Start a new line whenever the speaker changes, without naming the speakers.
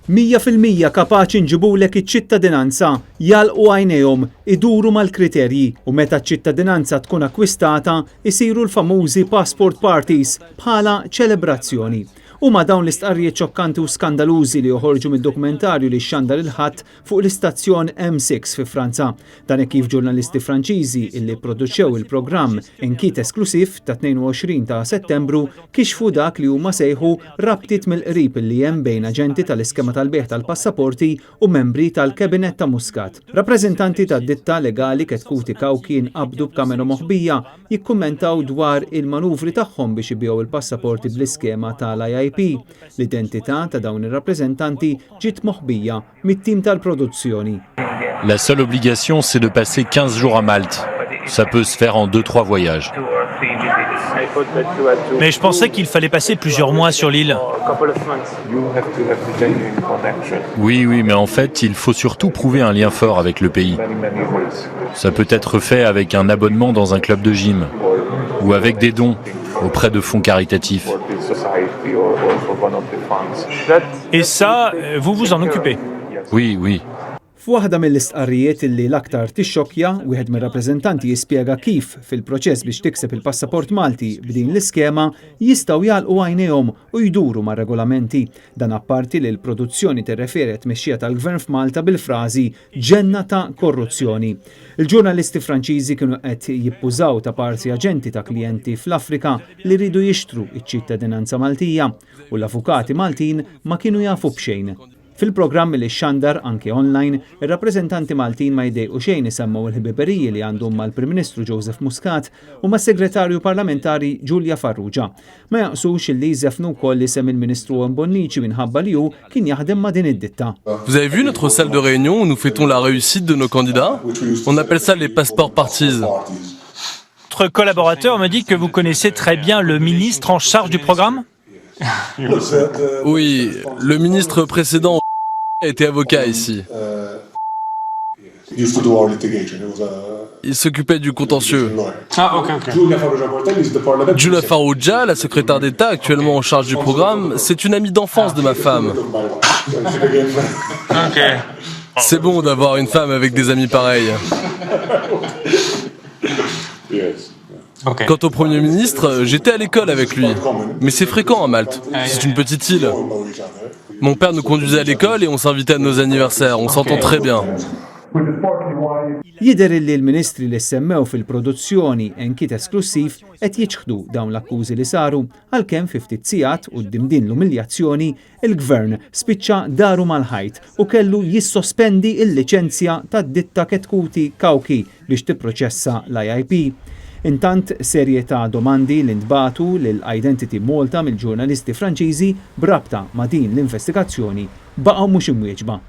100% kapaċi nġibulek iċ-ċittadinanza, jalqu għajnejhom, iduru mal-kriterji u meta ċ-ċittadinanza tkun akkwistata isiru l-famużi passport parties bħala ċelebrazzjoni. U ma dawn l-istqarrijiet ċokkanti u skandalużi li joħorġu mid-dokumentarju li xandar il-ħadd fuq l-istazzjon M6 fi Franza. Dan kif ġurnalisti Franċiżi illi produċew il-programm Enkit esklusiv ta' 22 ta' Settembru kixfu dak li huma sejħu rabtiet mill-qrib li hemm bejn aġenti tal-iskema tal-beħ tal-passaporti u membri tal-Kabinet ta' Muscat. Rappreżentanti tad-ditta legali Ketkuti Kawki nqabdu b'kamera moħbija jikkummentaw dwar il-manuvri tagħhom biex ibjew il-passaporti bl-iskema tal-IIP. L-identità ta' dawn ir-rappreżentanti ġiet moħbija mit-tim tal-produzzjoni.
La seule obligation, c'est de passer 15 jours à Malte. Ça peut se faire en 2-3 voyages.
Mais je pensais qu'il fallait passer plusieurs mois sur l'île.
Oui, mais en fait, il faut surtout prouver un lien fort avec le pays. Ça peut être fait avec un abonnement dans un club de gym ou avec des dons auprès de fonds caritatifs.
Et ça, vous vous en occupez?
Oui.
F'waħda mill-istqarrijiet illi l-aktar tixxokkja, wieħed mir-rappreżentanti jispjega kif fil-proċess biex tikseb il-passaport Malti b'din l-iskema jistgħu jalqu għajnejhom u jduru ma' regolamenti. Dan apparti li l-produzzjoni tirreferi tmexxija tal-Gvern f'Malta bil-frażi ġenna ta' korruzzjoni. Il-ġurnalisti Franċiżi kienu qed jippużaw ta' parsi aġenti ta' klijenti fl-Afrika li rridu jixtru iċ-ċittadinanza Maltija u l-avukati Maltin ma kienu jafu b'xejn. Fil-programm li xandar anke online, ir-rappreżentanti Maltin ma jdejqu xejn isemmaw il-ħbiberiji li għandhom mal-Prim Ministru Joseph Muscat u mas-Segretarju Parlamentari Giulia Farrugia. Ma jaqsux illi jżefnu wkoll isem il-Ministru Bonnici minħabba li hu kien jaħdem ma' din id-ditta.
Vous avez vu notre salle de réunion où nous fêtons la réussite de nos candidats? On appelle ça les passport parties.
Votre collaborateur me dit que vous connaissez très bien le ministre en charge du programme?
Oui, le ministre précédent était avocat ici. Il s'occupait du contentieux. Giulia Farrugia, la secrétaire d'État actuellement en charge du programme, c'est une amie d'enfance de ma femme. C'est bon d'avoir une femme avec des amis pareils. Quant au Premier ministre, j'étais à l'école avec lui. Mais c'est fréquent à Malte. C'est une petite île. Mon père nous conduisait à l'école et on s'invitait à nos anniversaires. On s'entend très bien.
Jidher li l-ministri li semmew fil-produzzjoni Enkit esklusiv qed jiġħdu dawn l-akkużi li saru għalkemm fi ftit sigħat quddiem din l-umiljazzjoni il-Gvern spiċċa daru mal-ħajt u kellu jissospendi l-liċenzja tad-ditta Ketkuti Kawki biex tipproċessa l-IIP. Intant serje ta' domandi li ntbatu lil Identity Malta mill-ġurnalisti Franċiżi brabta ma' din l-investigazzjoni baqgħu mhux imwieġba.